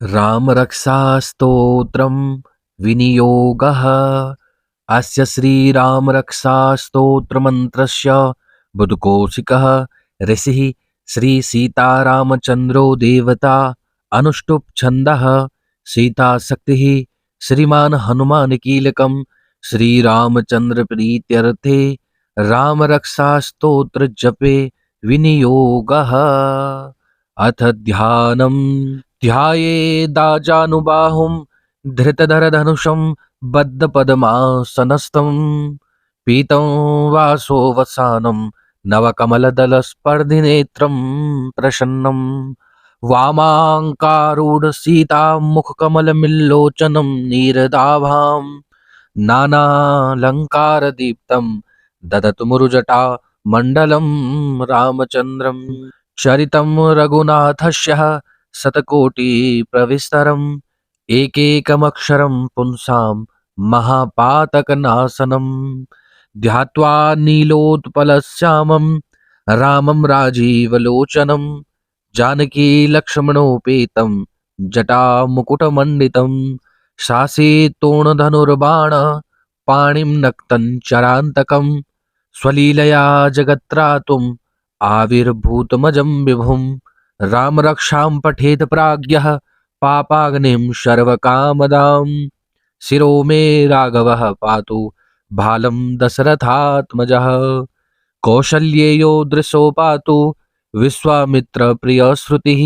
रामरक्षास्तोत्रं विनियोगः। अस्य श्रीरामरक्षास्तोत्रमन्त्रस्य बुधकौशिकः ऋषिः श्रीसीतारामचन्द्रो देवता अनुष्टुप् छन्दः सीताशक्तिः श्रीमान् हनुमान्कीलकं श्रीरामचन्द्रप्रीत्यर्थे रामरक्षास्तोत्रजपे विनियोगः। अथ ध्यानम्। ध्यायेदाजानुबाहुं धृतधरधनुषं बद्धपद्मासनस्थं पीतं वासोवसानं नवकमलदलस्पर्धिनेत्रं प्रसन्नं वामाङ्कारूढसीतामुखकमलमिल्लोचनं नीरदाभां नानालङ्कारदीप्तं ददतु मुरुजटा मण्डलं रामचन्द्रं चरितं रघुनाथस्य शतकोटिप्रविस्तरम् एकैकमक्षरं पुंसां महापातकनाशनं ध्यात्वा नीलोत्पलश्यामं रामं राजीवलोचनं जानकीलक्ष्मणोपेतं जटामुकुटमण्डितं शासेतोणधनुर्बाण पाणिं नक्तं चरान्तकं स्वलीलया जगत्त्रातुम् आविर्भूतमजं विभुं रामरक्षां पठेत् प्राज्ञः पापाग्निं सर्वकामदां शिरो मे राघवः पातु भालं दशरथात्मजः कौसल्येयो दृशो पातु विश्वामित्रप्रियश्रुतिः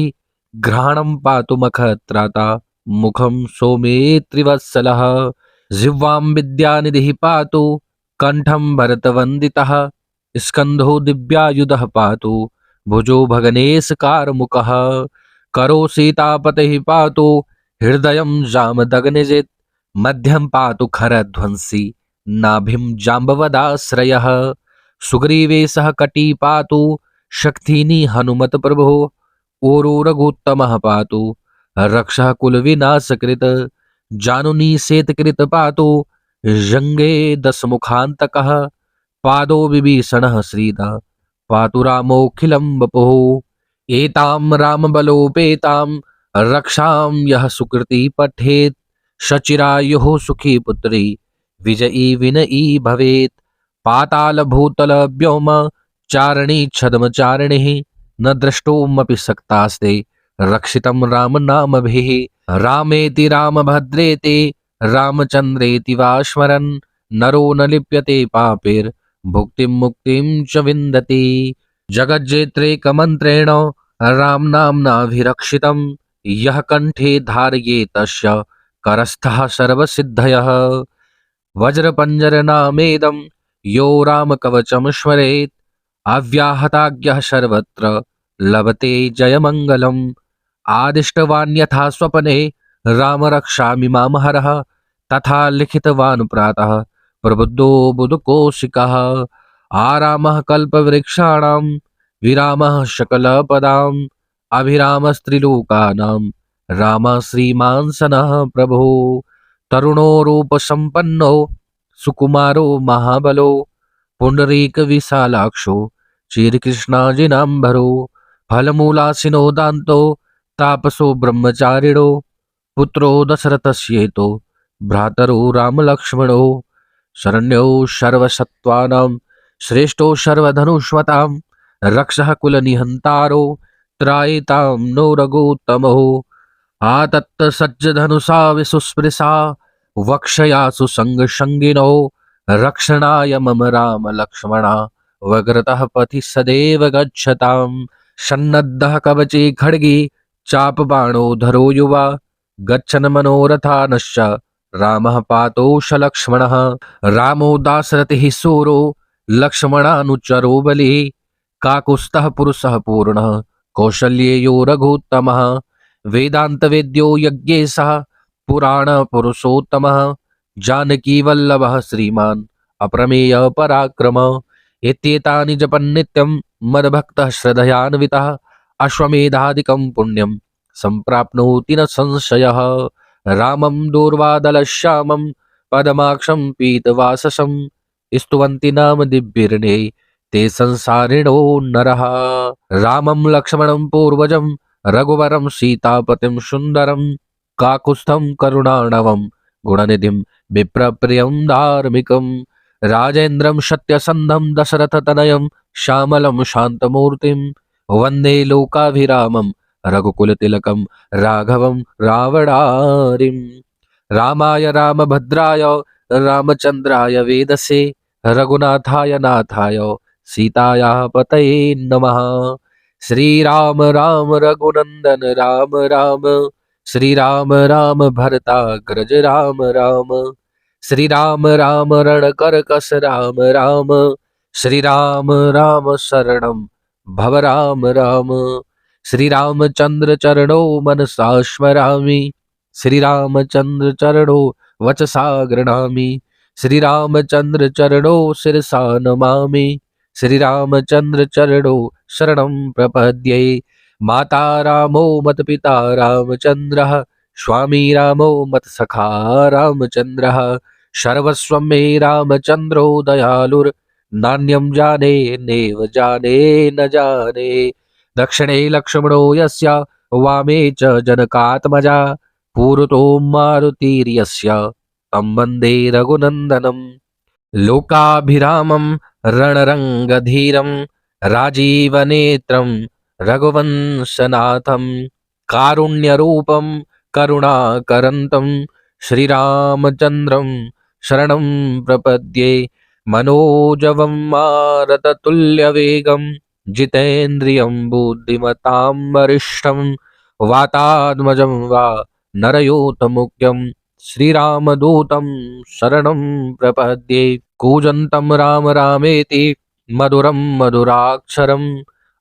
घ्राणं पातु मखत्राता मुखं सौमित्रिवत्सलः जिह्वां विद्यानिधिः पातु कण्ठं भरतवन्दितः स्कन्धो दिव्यायुधः पातु भुजो भगनेशकारमुकः करो सीतापतिः पातु हृदयं जामदग्निजित् मध्यं पातु खरध्वंसी नाभिं जाम्बवदाश्रयः सुग्रीवेशः कटी पातु शक्तिनी हनुमत्प्रभो ऊरो रघुत्तमः पातु रक्षः कुलविनाशकृत् जानुनी शेतकृत पातु जङ्गे दशमुखान्तकः पादो विभीषणः श्रीदा पातु रामोऽखिलं वपुः एतां रामबलोपेतां रक्षां यः सुकृती पठेत् सचिरायुः सुखी पुत्री विजयी विनयी भवेत् पातालभूतलव्योम चारिणी छद्मचारिणिः न द्रष्टुमपि शक्तास्ते रक्षितं रामनामभिः रामेति रामभद्रेति रामचन्द्रेति वा स्मरन् नरो न लिप्यते पापैर् भुक्तिं मुक्तिं च विन्दति जगज्जेत्रेकमन्त्रेण रामनाम्नाभिरक्षितं यः कण्ठे धारयेत् तस्य करस्थः सर्वसिद्धयः वज्रपञ्जरनामेदं यो रामकवचं स्मरेत् अव्याहताज्ञः सर्वत्र लभते जयमङ्गलम् आदिष्टवान् यथा स्वप्ने राम रक्षामि मां हरः तथा लिखितवान् प्रातः प्रबुद्धो बुधकौशिकः आरामः कल्पवृक्षाणां विरामः सकलपदाम् अभिरामस्त्रिलोकानां रामः श्रीमान् सनः प्रभो तरुणो रूपसम्पन्नो सुकुमारो महाबलो पुण्डरीकविशालाक्षो श्रीकृष्णाजिनाम्बरो फलमूलासिनो दान्तो तापसो ब्रह्मचारिणो पुत्रो दशरथस्येतो भ्रातरो रामलक्ष्मणो शरण्यो सर्वसत्त्वानां श्रेष्ठो सर्वधनुष्मतां रक्षः कुलनिहन्तारो त्रायितां नो रघुत्तमो आतत्तसज्जधनुषा विसुस्पृशा वक्षयासु सङ्गसङ्गिनो रक्षणाय मम राम लक्ष्मणा वग्रतः पथि सदैव गच्छताम् सन्नद्धः कवचे खड्गे चापबाणो धरो युवा गच्छन् मनोरथानश्च रामः पातोषलक्ष्मणः रामो दाशरथिः सूरो लक्ष्मणानुचरो बलिः काकुत्स्थः पुरुषः पूर्णः कौसल्येयो रघुत्तमः वेदान्तवेद्यो यज्ञेशः पुराणपुरुषोत्तमः जानकीवल्लभः श्रीमान् अप्रमेय पराक्रमः एत्येतानि जपन्नित्यं मद्भक्तः श्रद्धयान्वितः अश्वमेधादिकं पुण्यं सम्प्राप्नोति न संशयः रामं दूर्वादलश्यामं पदमाक्षं पीतवाससं स्तुवन्ति नाम दिव्यर्णे ते संसारिणो नरः रामं लक्ष्मणं पूर्वजं रघुवरं सीतापतिं सुन्दरं काकुत्स्थं करुणार्णवं गुणनिधिं विप्रप्रियं धार्मिकं राजेन्द्रं सत्यसन्धं दशरथतनयं श्यामलं शान्तमूर्तिं वन्दे लोकाभिरामं रघुकुलतिलकं राघवं रावणारिम्। रामाय रामभद्राय रामचन्द्राय वेदसे रघुनाथाय नाथाय सीतायाः पतये नमः। श्रीराम राम रघुनन्दन राम राम, श्रीराम राम भरताग्रज राम राम, श्रीराम राम रणकरकस राम राम, श्रीराम राम शरणं भव राम राम। श्रीरामचन्द्र चरणौ मनसा स्मरामि, श्रीरामचन्द्र चरणौ वचसा गृह्णामि, श्रीरामचन्द्र चरणौ शिरसा नमामि, श्रीरामचन्द्र चरणौ शरणं प्रपद्ये। माता रामो मत्पिता रामचन्द्रः, स्वामी रामो मत्सखा रामचन्द्रः, सर्वस्वं मे रामचन्द्रो दयालुर्, नान्यं जाने नेव जाने न जाने। दक्षिणे लक्ष्मणो यस्य, वामे च जनकात्मजा, पूर्वतो मारुतिर्यस्य तं वन्दे रघुनन्दनम्। लोकाभिरामं रणरङ्गधीरं राजीवनेत्रं रघुवंशनाथं, कारुण्यरूपं करुणाकरन्तं श्रीरामचन्द्रं शरणं प्रपद्ये। मनोजवं मारुततुल्यवेगं जितेन्द्रियं बुद्धिमतां वरिष्ठं, वातात्मजं वा नरयोतमुख्यं श्रीरामदूतं शरणं प्रपद्ये। कूजन्तं राम रामेति मधुरं मधुराक्षरम्,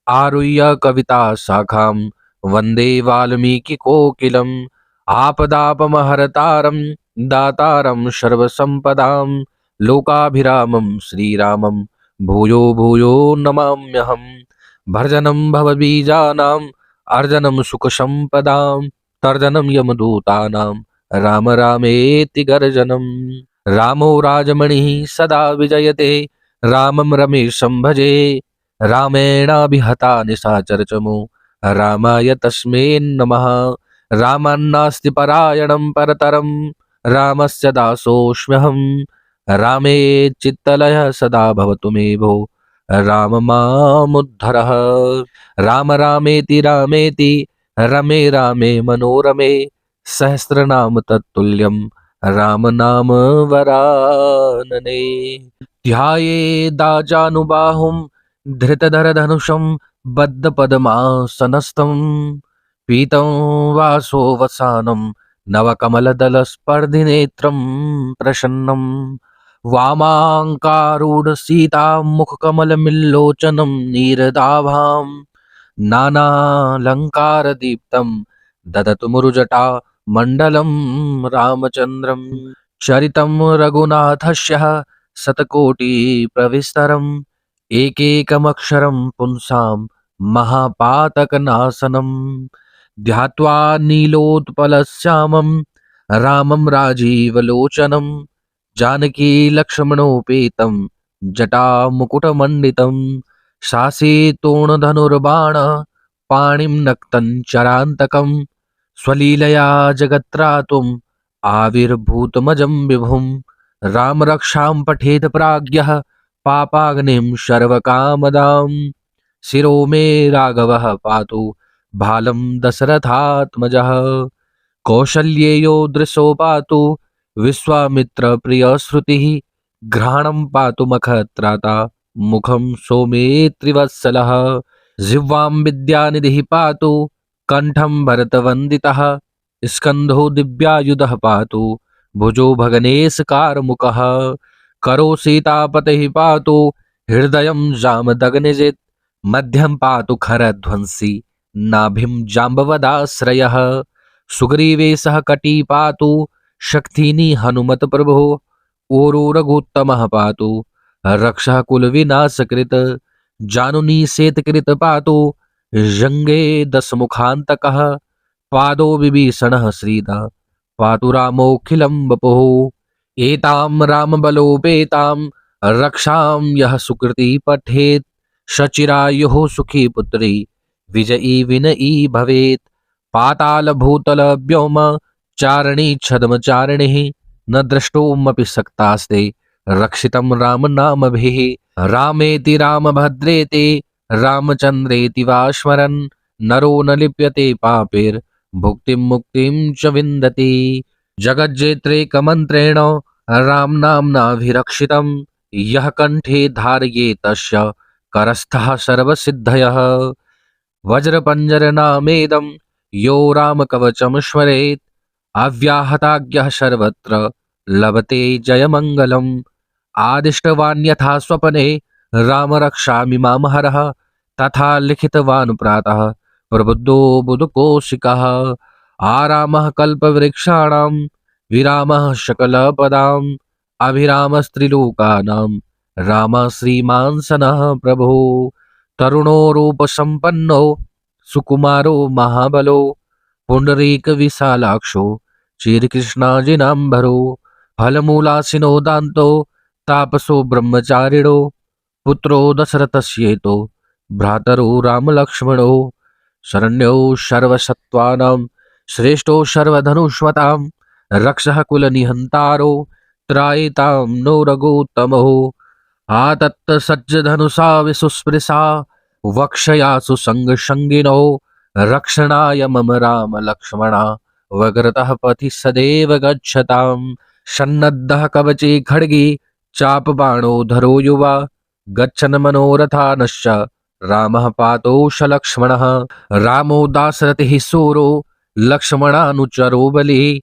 आरुह्य कविता शाखां वन्दे वाल्मीकिकोकिलम्। आपदापमहर्तारं दातारं सर्वसम्पदां, लोकाभिरामं श्रीरामं भूयो भूयो नमाम्यहम्। भर्जनं भवबीजानाम् अर्जनं सुखसम्पदां, तर्जनं यमदूतानां राम रामेति गर्जनम्। रामो राजमणिः सदा विजयते, रामं रमेशं भजे, रामेणाभिहता निशाचरचमो रामाय तस्मै नमः। रामान्नास्ति परायणं परतरं, रामस्य दासोऽस्म्यहं, रामे चित्तलयः सदा भवतु मे भो, राम मामुद्धरः। राम रामेति रामेति रमे रामे मनोरमे, सहस्रनाम तत्तुल्यं राम नाम वरानने। ध्यायेदाजानुबाहुं धृतधरधनुषं बद्धपद्मासनस्थं, पीतं वासो वसानं नवकमलदलस्पर्धिनेत्रं प्रसन्नं, वामाङ्कारूढसीतां मुखकमलमिल्लोचनं नीरदाभां, नानालङ्कारदीप्तं ददतु मुरुजटा मण्डलं रामचन्द्रं। चरितं रघुनाथस्य शतकोटिप्रविस्तरम्, एकैकमक्षरं पुंसां महापातकनाशनं, ध्यात्वा नीलोत्पलश्यामं रामं राजीवलोचनं, जानकी लक्ष्मणोपेतं जटामुकुटमण्डितं, शासितोणधनुर्बाण पाणिं नक्तं चरान्तकं, स्वलीलया जगत्त्रातुम् आविर्भूतमजं विभुं। राम रक्षां पठेत् प्राज्ञः पापाग्निं सर्वकामदां, शिरो मे राघवः पातु भालं दशरथात्मजः, कौसल्येयो दृशो पातु विश्वामित्रप्रियश्रुतिः, घ्राणं पातु मखत्राता मुखं सौमित्रिवत्सलः, जिह्वां विद्यानिधिः पातु कंठं भरतवन्दितः, स्कन्धो दिव्यायुधः पातु भुजो भगनेशकारमुकः, करो सीतापतिः पातु हृदयं जामदग्निजित्, मध्यं पातु खरध्वंसी नाभिं जाम्बवदाश्रयः, सुग्रीवेशः कटी पातु शक्तिनी हनुमत प्रभो, ऊरो रघुत्तमः पातु रक्षः कुलविनाशकृत्, जानुनी शेतकृत पातु जंगे दशमुखान्तकः, पादो विभीषणः श्रीदा पातु रामोऽखिलं वपुः, एतां रामबलोपेतां रक्षां यः सुकृती पठेत्, सचिरायुः सुखी पुत्री विजयी विनयी भवेत्। पाताल भूतल व्योम चारिणी छद्मचारिणिः न द्रष्टुमपि शक्तास्ते रक्षितं राम नामभिः। रामेति रामभद्रेति रामचन्द्रेति वा स्मरन् नरो न लिप्यते पापैर् भुक्तिं मुक्तिं च विन्दति। जगज्जेत्रेकमन्त्रेण रामनाम्नाभिरक्षितं यः कण्ठे धारयेत् तस्य करस्थः सर्वसिद्धयः। वज्रपञ्जरनामेदं यो रामकवचं स्मरेत् अव्याहताज्ञः सर्वत्र लभते जयमङ्गलम्। आदिष्टवान् यथा स्वपने राम रक्षामि मां हरः तथा लिखितवान् प्रातः प्रबुद्धो बुधकोशिकः। आरामः कल्पवृक्षाणां विरामः सकलपदाम् अभिरामस्त्रिलोकानां रामः श्रीमान् सनः प्रभो। तरुणो रूपसम्पन्नो सुकुमारो महाबलो पुण्डरीकविशालाक्षो श्रीकृष्णाजिनाम्बरो। फलमूलासिनो दान्तो तापसो ब्रह्मचारिणो पुत्रो दशरथस्येतो भ्रातरो रामलक्ष्मणो। शरण्यो सर्वसत्त्वानां श्रेष्ठो सर्वधनुष्मतां रक्षः कुलनिहन्तारो त्रायितां नो रघुत्तमो। आतत्त सज्जधनुषा विसुस्पृशा वक्षया सुसङ्गसङ्गिनो रक्षणाय मम राम लक्ष्मणा वग्रतः पथि सदैव गच्छताम्। सन्नद्धः कवचे खड्गे चापबाणो धरो युवा गच्छन् मनोरथानश्च रामः पातोष लक्ष्मणः। रामो दाशरथिः सूरो लक्ष्मणानुचरो बलिः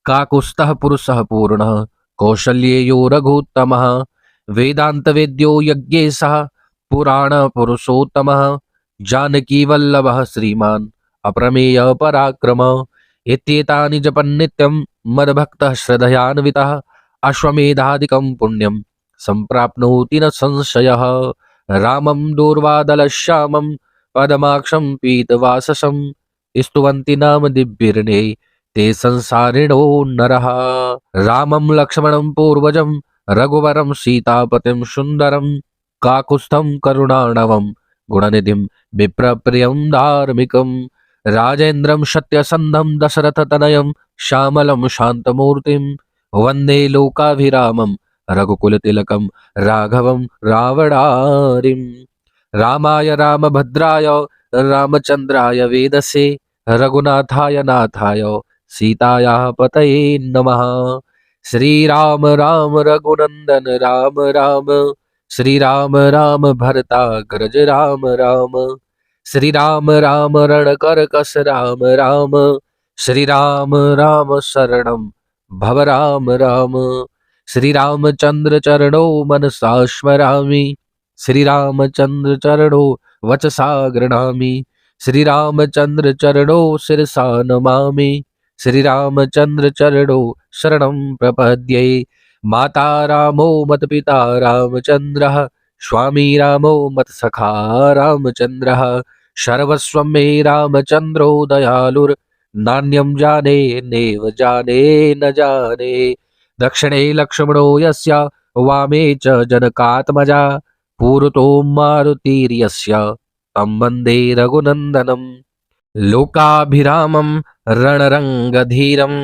काकुत्स्थः पुरुषः पूर्णः कौशल्येयो रघुत्तमः। वेदान्तवेद्यो यज्ञेशः पुराणपुरुषोत्तमः जानकीवल्लभः श्रीमान् अप्रमेय पराक्रमः। इत्येतानि जपन्नित्यं मद्भक्तः श्रद्धयान्वितः अश्वमेधादिकं पुण्यं सम्प्राप्नोति न संशयः। रामं दूर्वादलश्यामं पदमाक्षं पीतवाससं स्तुवन्ति नाम दिव्यर्णे ते संसारिणो नरः। रामं लक्ष्मणं पूर्वजं रघुवरं सीतापतिं सुन्दरं काकुत्स्थं करुणार्णवं गुणनिधिं विप्रप्रियं धार्मिकं। राजेन्द्रं सत्यसन्धं दशरथतनयं श्यामलं शान्तमूर्तिं वन्दे लोकाभिरामं रघुकुलतिलकं राघवं रावणारिं। रामाय रामभद्राय रामचन्द्राय वेदसे रघुनाथाय नाथाय सीतायाः पतये नमः। श्रीराम राम रघुनन्दन राम राम श्रीराम राम भरताग्रज राम राम श्रीराम राम रणकर्कश राम राम श्रीराम राम शरणं भव राम राम। श्रीरामचन्द्र चरणौ मनसा स्मरामि श्रीरामचन्द्र चरणौ वचसा गृह्णामि श्रीरामचन्द्र चरणौ शिरसा नमामि श्रीरामचन्द्र चरणौ शरणं प्रपद्ये। माता रामो मत्पिता रामचन्द्रः स्वामी रामो मत्सखा रामचन्द्रः सर्वस्वं मे रामचन्द्रो दयालुर्नान्यं जाने नेव जाने न जाने। दक्षिणे लक्ष्मणो यस्य वामे च जनकात्मजा पूर्वतो मारुतिर्यस्य तं वन्दे रघुनन्दनम्। लोकाभिरामं रणरङ्गधीरं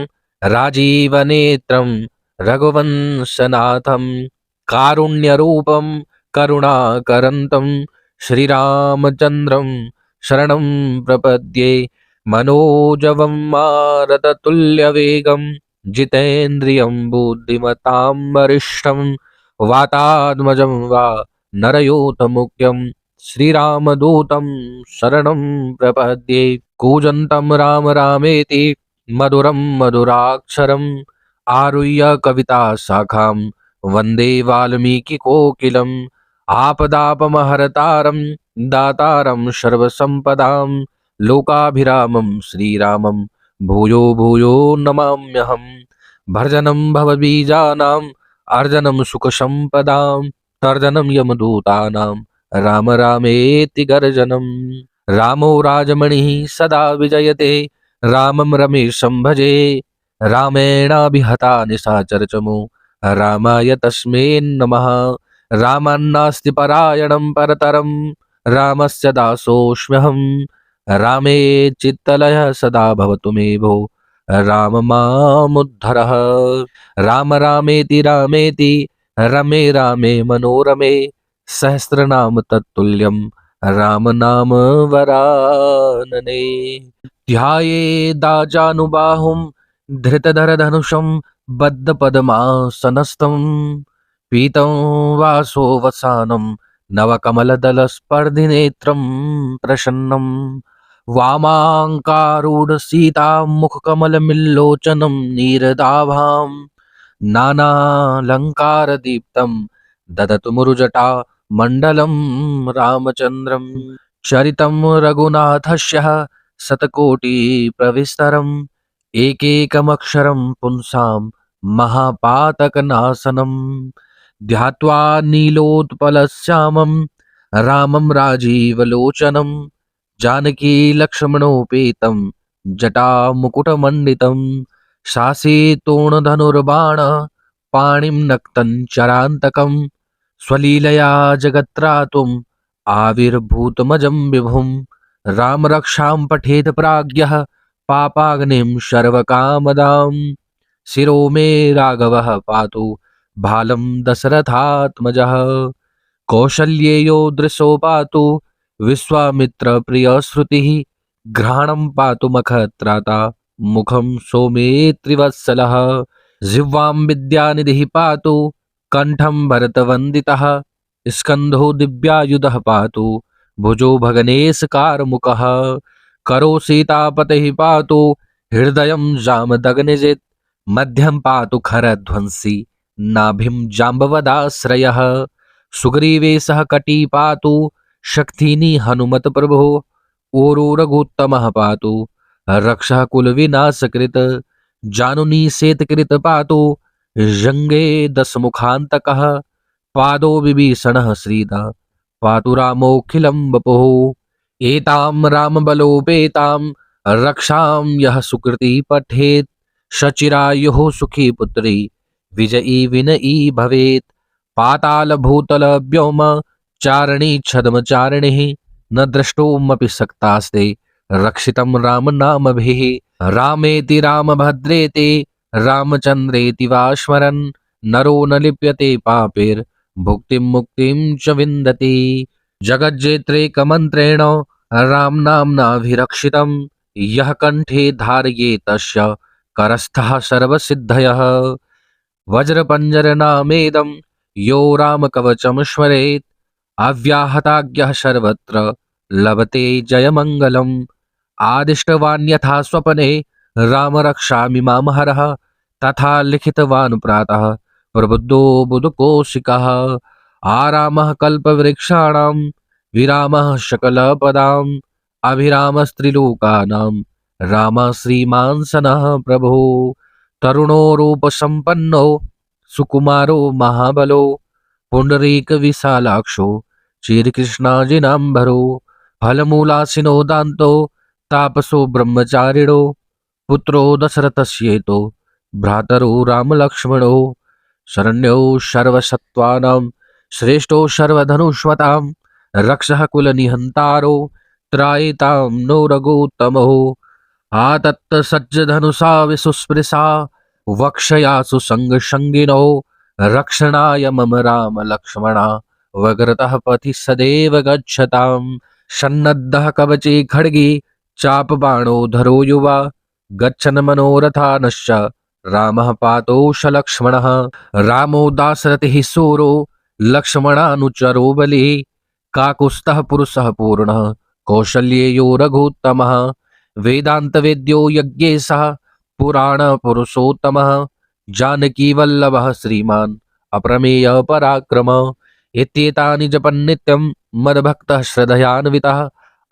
राजीवनेत्रं रघुवंशनाथं कारुण्यरूपं करुणाकरन्तं श्रीरामचन्द्रं शरणं प्रपद्ये। मनोजवं मारुततुल्यवेगं जितेन्द्रियं बुद्धिमतां वरिष्ठं वातात्मजं वा नरयोतमुख्यं श्रीरामदूतं शरणं प्रपद्ये। कूजन्तं राम रामेति मधुरं मधुराक्षरम् आरुह्य कविता शाखां वन्दे वाल्मीकिकोकिलम्। आपदापमहर्तारं दातारं सर्वसम्पदां लोकाभिरामं श्रीरामं भूयो भूयो नमाम्यहम्। भर्जनं भवबीजानाम् अर्जनं सुखसम्पदां तर्जनं यमदूतानां राम रामेति गर्जनम्। रामो राजमणिः सदा विजयते रामं रमेशं भजे रामेणाभिहता निशाचरचमो रामाय तस्मै नमः। रामान्नास्ति परायणं परतरं रामस्य दासोऽस्म्यहम् रामे चित्तलयः सदा भवतु मे भो राम मामुद्धरः। राम रामेति रामेति रमे रामे मनोरमे सहस्रनाम तत्तुल्यं राम नाम वरानने। ध्यायेदाजानुबाहुं धृतधरधनुषं बद्धपद्मासनस्थं पीतं वासोवसानं नवकमलदलस्पर्धिनेत्रं प्रसन्नं वामाङ्कारूढसीतामुखकमलमिल्लोचनं नीरदाभां नानालङ्कारदीप्तं ददतु मुरुजटा मण्डलं रामचन्द्रं। चरितं रघुनाथस्य शतकोटिप्रविस्तरम् एकैकमक्षरं पुंसां महापातकनाशनं ध्यात्वा नीलोत्पलश्यामं रामं राजीवलोचनं जानकी लक्ष्मणोपेतं जटामुकुटमण्डितं शासितोणधनुर्बाण पाणिं नक्तं चरान्तकं स्वलीलया जगत्रातुम् आविर्भूतमजं विभुं राम रक्षां पठेत प्राज्ञः पापाग्निं सर्वकामदां शिरो मे राघवः पातु भालं दशरथात्मजः कौशल्येयो दृशो पातु विश्वामित्रप्रियश्रुतिः घ्राणं पातु मखत्राता मुखं सौमित्रिवत्सलः जिह्वां विद्यानिधिः पातु कंठं भरतवन्दितः स्कन्धो दिव्यायुधः पातु भुजो भगनेशकारमुकः करो सीतापतिः पातु हृदयं जामदग्निजित् मध्यं पातु खरध्वंसी नाभिं जाम्बवदाश्रयः सुग्रीवे सह कटी पातु शक्तिनी हनुमत प्रभो ऊरो रघुत्तमः पातु रक्षः कुलविनाशकृत जानुनी शेतकृत पातु जङ्गे दशमुखान्तकः पादो विभीषणः श्रीदा पातु रामोऽखिलं वपुः एतां रामबलोपेतां रक्षां यः सुकृती पठेत् सचिरायुः सुखी पुत्री विजयी विनयी भवेत् पाताल भूतल व्योम चारिणी छद्मचारिणिः न द्रष्टुमपि शक्तास्ते रक्षितं राम नामभिः रामेति रामभद्रेति रामचन्द्रेति वा स्मरन् नरो न लिप्यते पापेर् भुक्तिं मुक्तिं च विन्दति जगज्जेत्रेकमन्त्रेण राम नाम्नाभिरक्षितं यः कंठे धारयेत् तस्य करस्थः सर्वसिद्धयः वज्रपञ्जरनामेदं यो रामकवचं स्मरेत् अव्याहताज्ञः सर्वत्र लभते जयमङ्गलम् आदिष्टवान् यथा स्वप्ने राम रक्षामि मां हरः तथा लिखितवान् प्रातः प्रबुद्धो बुधकोशिकः आरामः कल्पवृक्षाणां विरामः सकलपदाम् अभिरामस्त्रिलोकानां रामः श्रीमान् सनः प्रभो तरुणो रूपसम्पन्नो सुकुमारो महाबलो पुण्डरीकविशालाक्षो श्रीकृष्णाजिनाम्बरो फलमूलासिनो दान्तो तापसो ब्रह्मचारिणो पुत्रो दशरथस्येतो भ्रातरो रामलक्ष्मणो शरण्यो सर्वसत्त्वानां श्रेष्ठो सर्वधनुष्मतां रक्षः कुलनिहन्तारो त्रायितां नो रघुत्तमो आतत्त सज्जधनुषा विसुस्पृशा वक्षयासु संगसंगिनो रक्षणाय मम राम लक्ष्मणा वग्रतः पथि सदैव गच्छताम् सन्नद्धः कवचे खड्गे चापबाणो धरो युवा गच्छन् मनोरथानश्च रामः पातोष लक्ष्मणः रामो दाशरथिः सूरो लक्ष्मणानुचरो बली काकुत्स्थः पुरुषः पूर्णः कौशल्येयो रघुत्तमः वेदान्तवेद्यो यज्ञेशः पुराणपुरुषोत्तमः जानकीवल्लभः श्रीमान् अप्रमेय पराक्रमः इत्येतानि जपन्नित्यं मद्भक्तः श्रद्धयान्वितः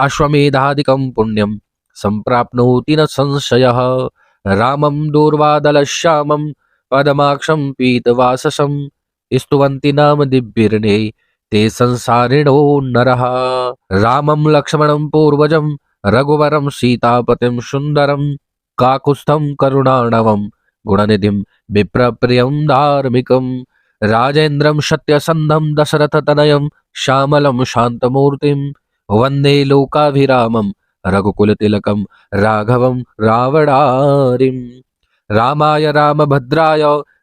अश्वमेधादिकं पुण्यं सम्प्राप्नोति न संशयः रामं दूर्वादलश्यामं पदमाक्षं पीतवाससं स्तुवन्ति नाम दिव्यर्णे ते संसारिणो नरः रामं लक्ष्मणं पूर्वजं रघुवरं सीतापतिं सुन्दरं काकुत्स्थं करुणाणवं गुणनिधिं विप्रप्रियं धार्मिकं राजेन्द्रं सत्यसन्धं दशरथतनयं श्यामलं शान्तमूर्तिं वन्दे लोकाभिरामं रघुकुलतिलकं राघवं रावणारिं। रामाय रामभद्राय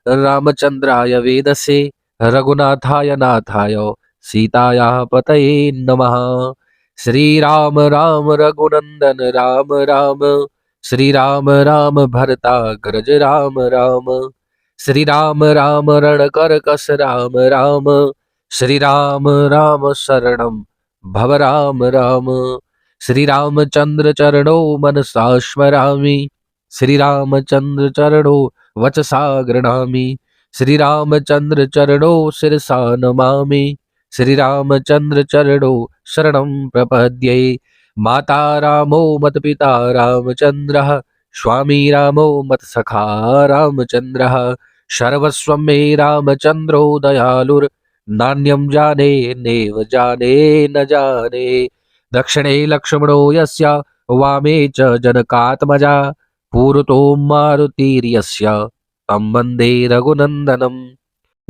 रामचन्द्राय वेदसे रघुनाथाय नाथाय सीतायाः पतये नमः। श्रीराम राम रघुनन्दन राम राम, श्रीराम राम भरताग्रज राम राम, श्रीराम राम रणकरकस राम राम, श्रीराम राम शरणं भव राम राम। श्रीरामचन्द्र चरणौ मनसा स्मरामि, श्रीरामचन्द्र चरणौ वचसा गृह्णामि, श्रीरामचन्द्र चरणौ शिरसा नमामि, श्रीरामचन्द्र चरणौ शरणं प्रपद्ये। माता रामो मत्पिता रामचन्द्रः, स्वामी रामो मत्सखा रामचन्द्रः, सर्वस्वं मे रामचन्द्रो दयालुर्, नान्यं जाने नेव जाने न जाने। दक्षिणे लक्ष्मणो यस्य, वामे च जनकात्मजा, पूर्वतो मारुतिर्यस्य तं वन्दे रघुनन्दनम्।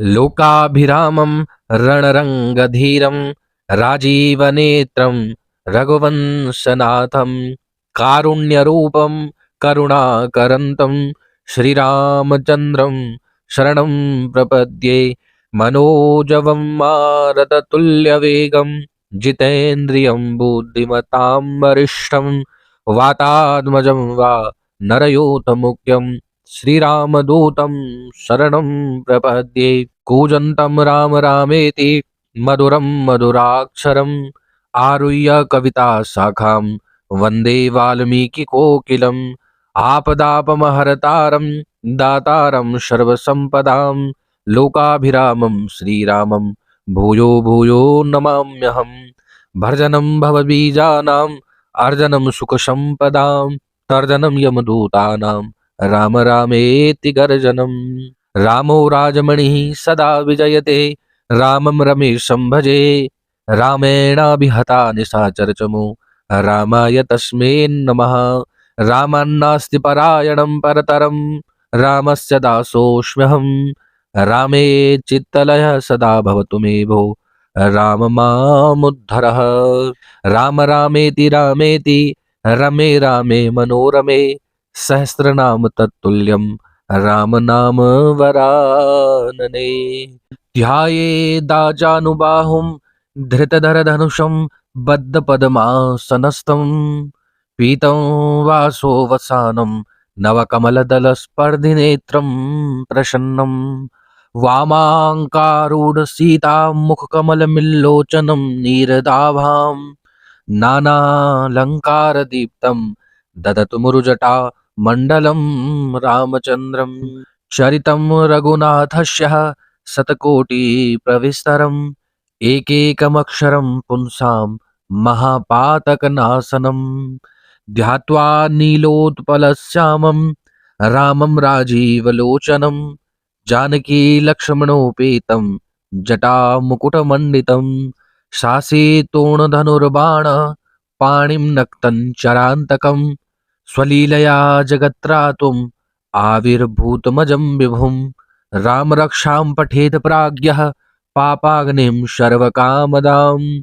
लोकाभिरामं रणरङ्गधीरं राजीवनेत्रं रघुवंशनाथं, कारुण्यरूपं करुणाकरन्तं श्रीरामचन्द्रं शरणं प्रपद्ये। मनोजवं मारुततुल्यवेगं जितेन्द्रियं बुद्धिमतां वरिष्ठं, वातात्मजं वा नरयोतमुख्यं श्रीरामदूतं शरणं प्रपद्ये। कूजन्तं राम रामेति मधुरं मधुराक्षरम्, आरुह्य कविता शाखां वन्दे वाल्मीकिकोकिलम्। आपदापमहर्तारं दातारं सर्वसम्पदां, लोकाभिरामं श्रीरामं भूयो भूयो नमाम्यहम्। भर्जनं भवबीजानां, अर्जनं सुखसम्पदां, तर्जनं यमदूतानां, राम रामेति गर्जनम्। रामो राजमणिः सदा विजयते, रामं रमेशं भजे, रामेणाभिहता निशाचरचमो, रामाय तस्मै नमः। रामान्नास्ति परायणं परतरं, रामस्य दासोऽस्म्यहं, रामे चित्तलयः सदा भवतु मे भो, राम मामुद्धरः। राम रामेति रामेति रमे रामे मनोरमे, सहस्रनाम तत्तुल्यं राम नाम वरानने। ध्यायेदाजानुबाहुं धृतधरधनुषं बद्धपद्मासनस्थं, पीतं वासोवसानं नवकमलदलस्पर्धिनेत्रं प्रसन्नं, वामाङ्कारूढसीतां मुखकमलमिल्लोचनं नीरदाभां, नानालङ्कारदीप्तं ददतु मुरुजटा मण्डलं रामचन्द्रं। चरितं रघुनाथस्य शतकोटिप्रविस्तरम्, एकैकमक्षरं पुंसां महापातकनाशनं, ध्यात्वा नीलोत्पलश्यामं रामं राजीवलोचनं, जानकी लक्ष्मणोपेतं जटामुकुटमण्डितं, शासेतोणधनुर्बाण पाणिं नक्तं चरान्तकं, स्वलीलया जगत्त्रातुम् आविर्भूतमजं विभुं। राम रक्षां पठेत प्राज्ञः पापाग्निं सर्वकामदां,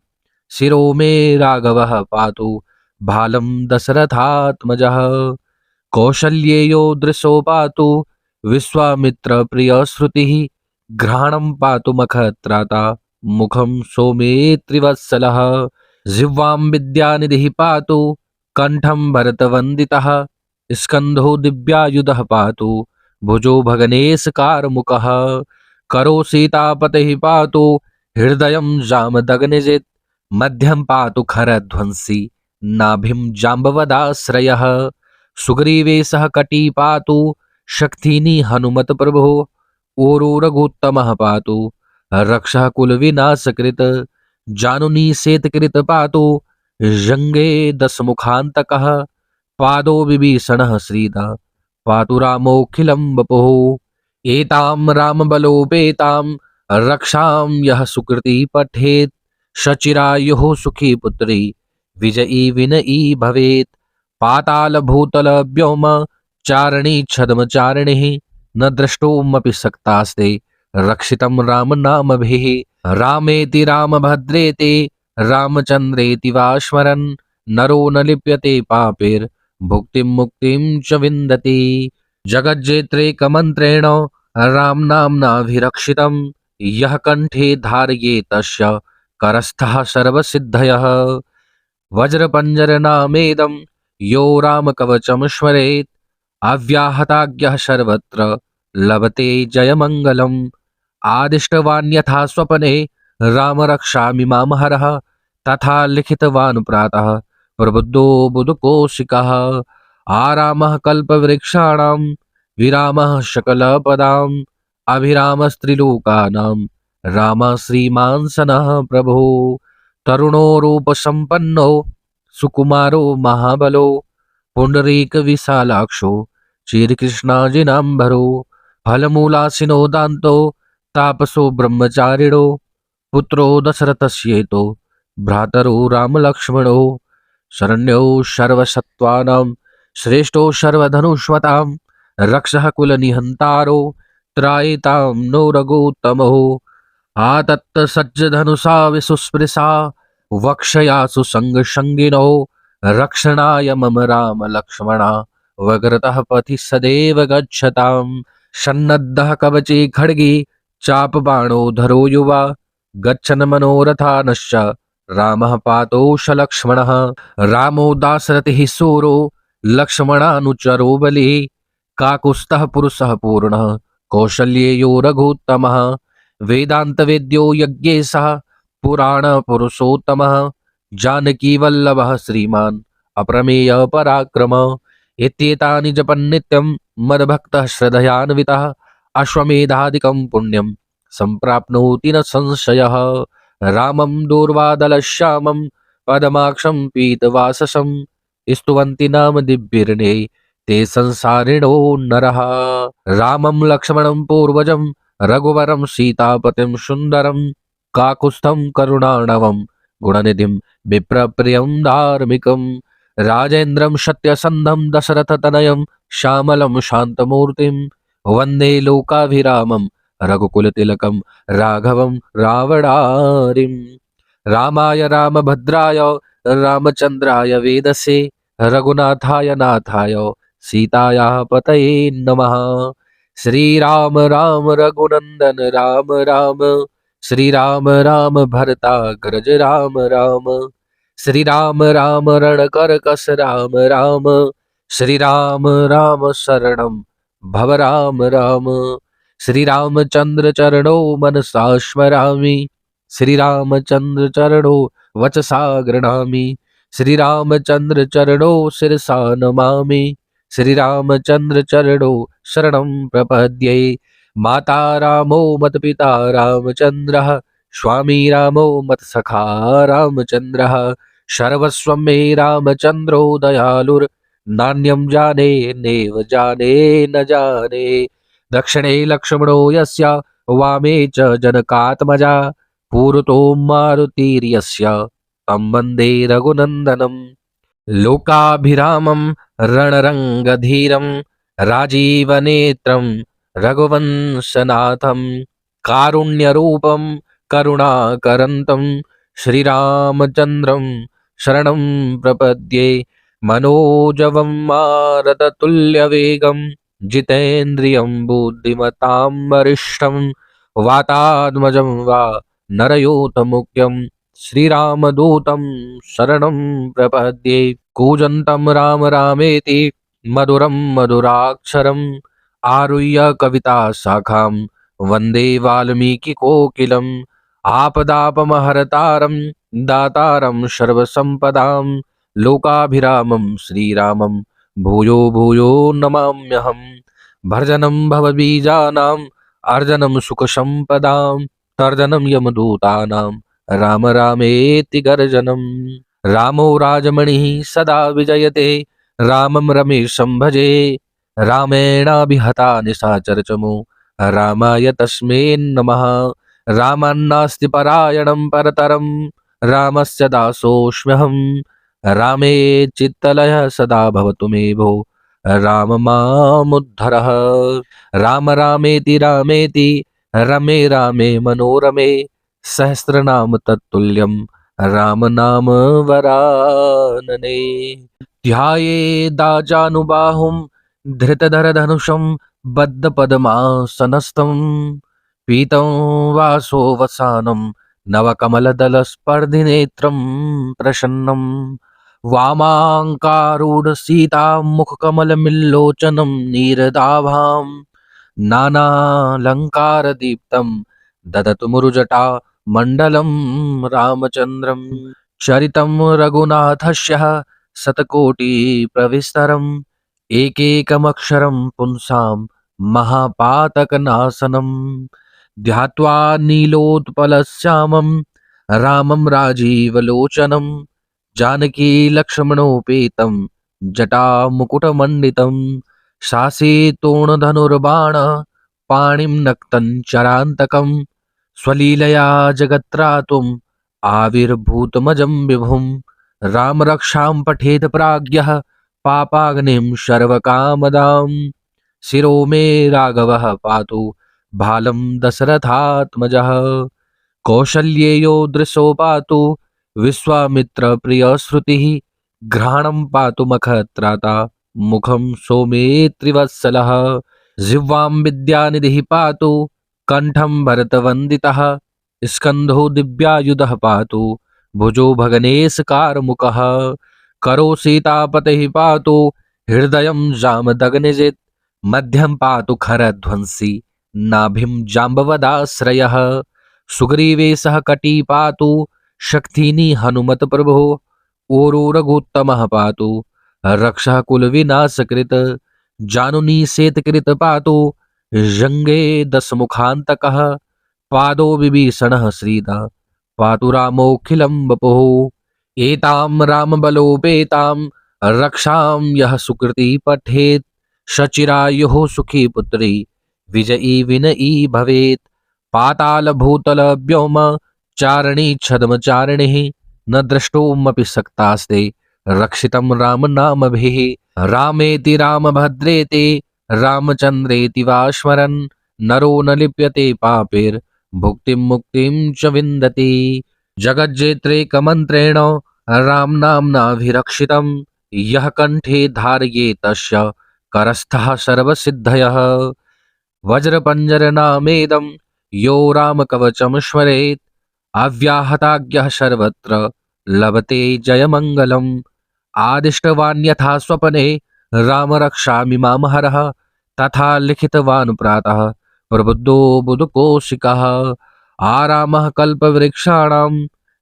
शिरो मे राघवः पातु भालं दशरथात्मजः, कौसल्येयो दृशो पातु विश्वामित्रप्रियश्रुतिः, घ्राणं पातु मखत्राता मुखं सौमित्रिवत्सलः, जिह्वां विद्यानिधिः पातु कण्ठं भरतवन्दितः, स्कन्धो दिव्यायुधः पातु भुजो भगनेशकारमुकः, करो सीतापतिः पातु हृदयं जामदग्निजित्, मध्यं पातु खरध्वंसी नाभिं जाम्बवदाश्रयः, सुग्रीवेशः कटी पातु शक्तिनी हनुमत्प्रभो, ऊरो रघुत्तमः पातु रक्षः कुलविनाशकृत्, जानुनी शेतकृत पातु जङ्गे दशमुखान्तकः, पादो विभीषणः श्रीदा पातु रामोऽखिलं वपुः। एतां रामबलोपेतां रक्षां यः सुकृती पठेत्, सचिरायुः सुखी पुत्री विजयी विनयी भवेत्। पातालभूतलव्योम चारिणी छद्मचारिणिः, न द्रष्टुमपि शक्तास्ते रक्षितं रामनामभिः। रामेति रामभद्रेति रामचन्द्रेति वा स्मरन्, नरो न लिप्यते पापेर भुक्तिं मुक्तिं च विन्दति। जगज्जेत्रेकमन्त्रेण रामनाम्नाभिरक्षितं यः कण्ठे धारयेत् तस्य करस्थः सर्वसिद्धयः। वज्रपञ्जरनामेदं यो रामकवचं स्मरेत् अव्याहताज्ञः सर्वत्र लभते जयमङ्गलम्। आदिष्टवान् यथा स्वपने राम रक्षामि मां हरः तथा लिखितवान् प्रातः प्रबुद्धो बुधकोशिकः। आरामः कल्पवृक्षाणां विरामः सकलपदाम् अभिरामस्त्रिलोकानां रामः श्रीमान् सनः प्रभो। तरुणो रूपसम्पन्नो सुकुमारो महाबलो पुण्डरीकविशालाक्षो श्रीकृष्णाजिनाम्बरो। फलमूलासिनो दान्तो तापसो ब्रह्मचारिणो पुत्रो दशरथस्येतो भ्रातरो रामलक्ष्मणो। शरण्यो सर्वसत्त्वानां श्रेष्ठो सर्वधनुष्मतां रक्षः कुलनिहन्तारो त्रायितां नो रघुत्तमो। आतत्तसज्जधनुषा विसुस्पृशा वक्षया सुसङ्गसङ्गिनो रक्षणाय मम राम लक्ष्मणा वग्रतः पथि सदैव गच्छताम्। सन्नद्धः कवचे खड्गे चापबाणो धरो युवा गच्छन् मनोरथानश्च रामः पातोष लक्ष्मणः। रामो दाशरथिः सूरो लक्ष्मणानुचरो बली काकुत्स्थः पुरुषः पूर्णः कौशल्येयो रघुत्तमः। वेदान्तवेद्यो यज्ञेशः पुराणपुरुषोत्तमः जानकीवल्लभः श्रीमान् अप्रमेय पराक्रमः। इत्येतानि जपन्नित्यं मद्भक्तः श्रद्धयान्वितः अश्वमेधादिकं पुण्यं सम्प्राप्नोति न संशयः। रामं दूर्वादलश्यामं पदमाक्षं पीतवाससं स्तुवन्ति नाम दिव्यर्णे ते संसारिणो नरः। रामं लक्ष्मणं पूर्वजं रघुवरं सीतापतिं सुन्दरं काकुत्स्थं करुणार्णवं गुणनिधिं विप्रप्रियं धार्मिकं। राजेन्द्रं सत्यसन्धं दशरथतनयं श्यामलं शान्तमूर्तिं वन्दे लोकाभिरामं रघुकुलतिलकं राघवं रावणारिम्। रामाय रामभद्राय रामचन्द्राय वेदसे रघुनाथाय नाथाय सीतायाः पतये नमः। श्रीराम राम रघुनन्दन राम राम श्रीराम राम भरताग्रज राम राम। श्रीराम राम रणकरकस राम राम श्रीराम राम शरणं भव राम राम। श्रीरामचन्द्र चरणो मनसा स्मरामि श्रीरामचन्द्र चरणो वचसा गृह्णामि श्रीरामचन्द्र चरणो शिरसा नमामि श्रीरामचन्द्र चरणो शरणं प्रपद्ये। माता रामो मत्पिता रामचन्द्रः स्वामी रामो मत्सखा रामचन्द्रः सर्वस्वं मे रामचन्द्रो दयालुर्नान्यं जाने नैव जाने न जाने। दक्षिणे लक्ष्मणो यस्य वामे च जनकात्मजा पूर्वतो मारुतिर्यस्य तं वन्दे रघुनन्दनम्। लोकाभिरामं रणरङ्गधीरं राजीवनेत्रं रघुवंशनाथं कारुण्यरूपं करुणाकरन्तं श्रीरामचन्द्रं शरणं प्रपद्ये। मनोजवं मारुततुल्यवेगं जितेन्द्रियं बुद्धिमतां वरिष्ठं वातात्मजं वा नरयोतमुख्यं श्रीरामदूतं शरणं प्रपद्ये। कूजन्तं राम रामेति मधुरं मधुराक्षरम् आरुह्य कविता शाखां वन्दे वाल्मीकिकोकिलम्। आपदापमहर्तारं दातारं सर्वसम्पदां लोकाभिरामं श्रीरामं भूयो भूयो नमाम्यहम्। भर्जनं भवबीजानाम् अर्जनं सुखसम्पदां तर्जनं यमदूतानां राम रामेति गर्जनम्। रामो राजमणिः सदा विजयते रामं रमेशं भजे। रामेणाभिहता निशाचरचमो रामाय तस्मै नमः। रामान्नास्ति परायणं परतरं रामस्य दासोऽस्म्यहं। रामे चित्तलयः सदा भवतु मे भो राम मामुद्धरः। राम रामेति रामेति रमे रामे मनोरमे सहस्रनाम तत्तुल्यं राम नाम वरानने। ध्यायेदाजानुबाहुं धृतधरधनुषं बद्धपद्मासनस्थं पीतं वासोवसानं नवकमलदलस्पर्धिनेत्रं प्रसन्नं वामाङ्कारूढसीतामुखकमलमिल्लोचनं नीरदाभां नानालङ्कारदीप्तं ददतु मुरुजटा मण्डलं रामचन्द्रं। चरितं रघुनाथस्य शतकोटिप्रविस्तरम् एकैकमक्षरं पुंसां महापातकनाशनम् ध्यात्वा नीलोत्पलश्यामं रामं राजीवलोचनं जानकी लक्ष्मणोपेतं जटामुकुटमण्डितं शासेतोणधनुर्बाण पाणिं नक्तं चरान्तकं स्वलीलया जगत्त्रातुम् आविर्भूतमजं विभुं राम रक्षां पठेत प्राज्ञः पापाग्निं सर्वकामदां शिरो मे राघवः पातु भालं दशरथात्मजः कौशल्येयो दृशो पातु विश्वामित्रप्रियश्रुतिः घ्राणं पातु मखत्राता मुखं सौमित्रिवत्सलः जिह्वां विद्यानिधिः पातु कंठं भरतवन्दितः स्कन्धो दिव्यायुधः पातु भुजो भगनेशकारमुकः करो सीतापतिः पातु हृदयं जामदग्निजित् मध्यं पातु खरध्वंसी नाभिं जाम्बवदाश्रयः सुग्रीवेशः कटी पातु शक्तिनी हनुमत प्रभो ओरो रघुत्तमः पातु रक्षः कुलविनाशकृत जानुनी शेतकृत पातु जङ्गे दशमुखान्तकः पादो विभीषणः श्रीदा पातु रामोऽखिलं वपुः एतां रामबलोपेतां रक्षां यः सुकृती पठेत् सचिरायुः सुखी पुत्री विजयी विनयी भवेत् पातालभूतल व्योम चारिणी छद्मचारिणीः न द्रष्टुमपि शक्तास्ते रक्षितं रामनामभिः रामेति रामभद्रेति रामचन्द्रेति वा स्मरन् नरो न लिप्यते पापैर्भुक्तिं मुक्तिं च विन्दति जगज्जेत्रेकमन्त्रेण रामनाम्नाभिरक्षितं यः कण्ठे धारयेत् तस्य करस्थः सर्वसिद्धयः वज्रपञ्जरनामेदं यो रामकवचं स्मरेत् अव्याहताज्ञः सर्वत्र लभते जयमङ्गलम् आदिष्टवान् यथा स्वपने राम रक्षामि मां हरः तथा लिखितवान् प्रातः प्रबुद्धो बुधकोशिकः आरामः कल्पवृक्षाणां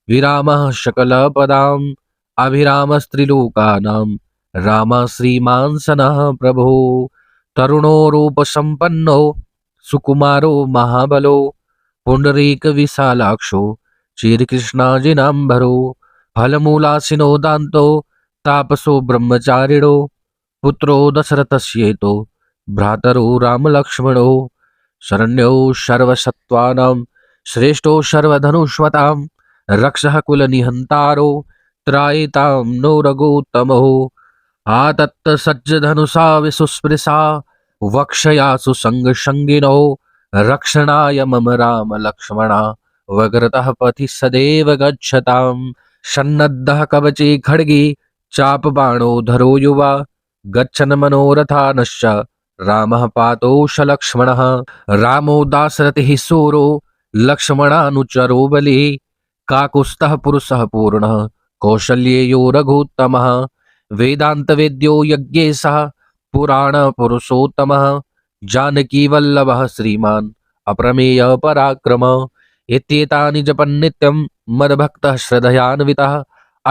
विरामः सकलपदाम् अभिरामस्त्रिलोकानां रामः श्रीमान् सनः प्रभो तरुणो रूपसम्पन्नो सुकुमारो महाबलो पुण्डरीकविशालाक्षो श्रीकृष्णाजिनाम्बरो फलमूलासिनो दान्तो तापसो ब्रह्मचारिणो पुत्रो दशरथस्येतो भ्रातरो रामलक्ष्मणो शरण्यो सर्वसत्त्वानां श्रेष्ठो सर्वधनुष्मतां रक्षः कुलनिहन्तारो त्रायितां नो रघुत्तमो आतत्तसज्जधनुषा विसुस्पृशा वक्षयासु सङ्गसङ्गिनो रक्षणाय मम राम लक्ष्मणा वग्रतः पथि सदैव गच्छताम् सन्नद्धः कवचे खड्गे चापबाणो धरो युवा गच्छन् मनोरथानश्च रामः पातोषलक्ष्मणः रामो दाशरथिः सूरो लक्ष्मणानुचरो बली काकुत्स्थः पुरुषः पूर्णः कौशल्येयो रघुत्तमः वेदान्तवेद्यो यज्ञेशः पुराणपुरुषोत्तमः जानकीवल्लभः श्रीमान् अप्रमेयः पराक्रमः इत्येतानि जपन्नित्यं मद्भक्तः श्रद्धयान्वितः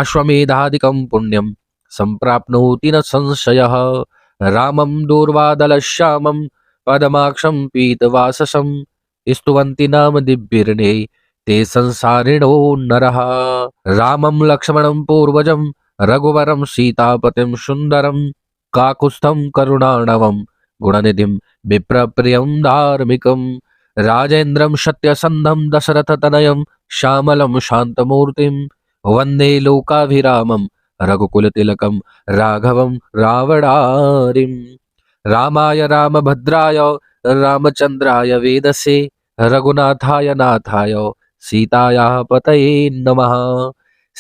अश्वमेधादिकं पुण्यं सम्प्राप्नोति न संशयः रामं दूर्वादलश्यामं पदमाक्षं पीतवाससं स्तुवन्ति नाम दिव्यर्णे ते संसारिणो नरः रामं लक्ष्मणं पूर्वजं रघुवरं सीतापतिं सुन्दरं काकुत्स्थं करुणार्णवं गुणनिधिं विप्रप्रियं धार्मिकं राजेन्द्रं सत्यसन्धं दशरथतनयं श्यामलं शान्तमूर्तिं वन्दे लोकाभिरामं रघुकुलतिलकं राघवं रावणारिं रामाय रामभद्राय रामचन्द्राय वेदसे रघुनाथाय नाथाय सीतायाः पतये नमः।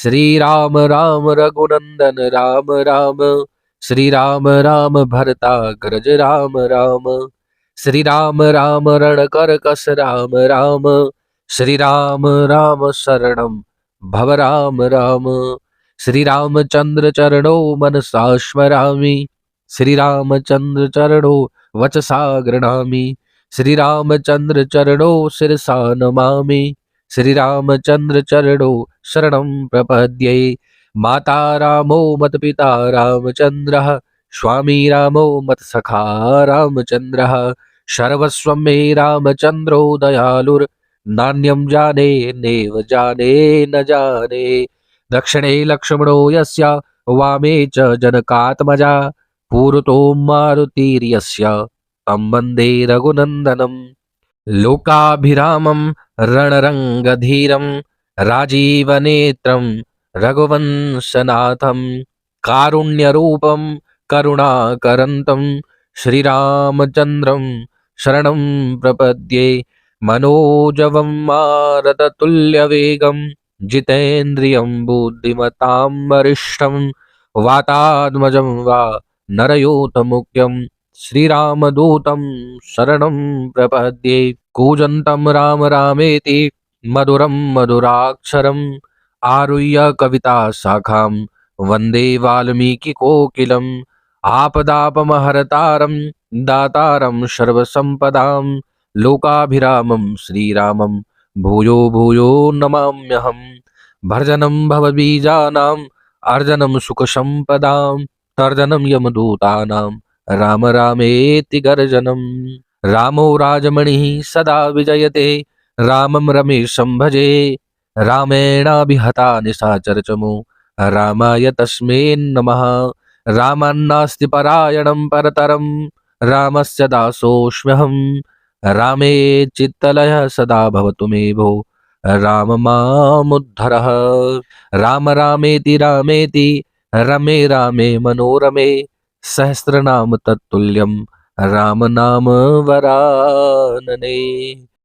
श्री राम राम रघुनंदन राम राम, श्री राम राम भरताग्रज राम राम, श्री राम राम रणकर कस राम राम, श्री राम राम शरणं भव राम राम, श्री रामचंद्र चरणो मनसा स्मरामि, श्री रामचंद्र चरणो वचसा गृह्णामि, श्री रामचंद्र चरणो शिरसा नमामि, श्री रामचंद्र चरणो शरणं प्रपद्ये। माता रामो मत पिता रामचंद्रः, स्वामी रामो मत सखा रामचंद्रः, सर्वस्वं मे रामचंद्रो दयालुर्, नान्यं जाने नेव जाने न जाने। दक्षिणे लक्ष्मणो यस्य, वामे च जनकात्मजा, पूर्वतो मारुतिर्यस्य, तं वन्दे रघुनन्दनम्। लोकाभिरामं रणरङ्गधीरं, राजीवनेत्रं रघुवंशनाथं, कारुण्यरूपं करुणाकरन्तं, श्रीरामचन्द्रं शरणं प्रपद्ये। मनोजवं मारततुल्यवेगं, जितेन्द्रियं बुद्धिमतां वरिष्ठं, वातात्मजं वा नरयोतमुख्यं, श्रीरामदूतं शरणं प्रपद्ये। कूजन्तं राम रामेति, मधुरं मधुराक्षरम्, आरुह्य कविता शाखां वन्दे वाल्मीकिकोकिलम्। आपदापमहर्तारं दातारं सर्वसम्पदां, लोकाभिरामं श्रीरामं भूयो भूयो नमाम्यहम्। भर्जनं भवबीजानाम्, अर्जनं सुखसम्पदां, तर्जनं यमदूतानां, राम रामेति गर्जनम्। रामो राजमणिः सदा विजयते, रामं रमेशं भजे, रामेणाभिहता निशाचरचमो, रामाय तस्मै नमः। रामान्नास्ति परायणं परतरं, रामस्य दासोऽस्म्यहं, रामे चित्तलयः सदा भवतु मे भो, राम मामुद्धरः। राम रामेति रामेति, रमे रामे मनोरमे, सहस्रनाम तत्तुल्यं, राम नाम वरानने।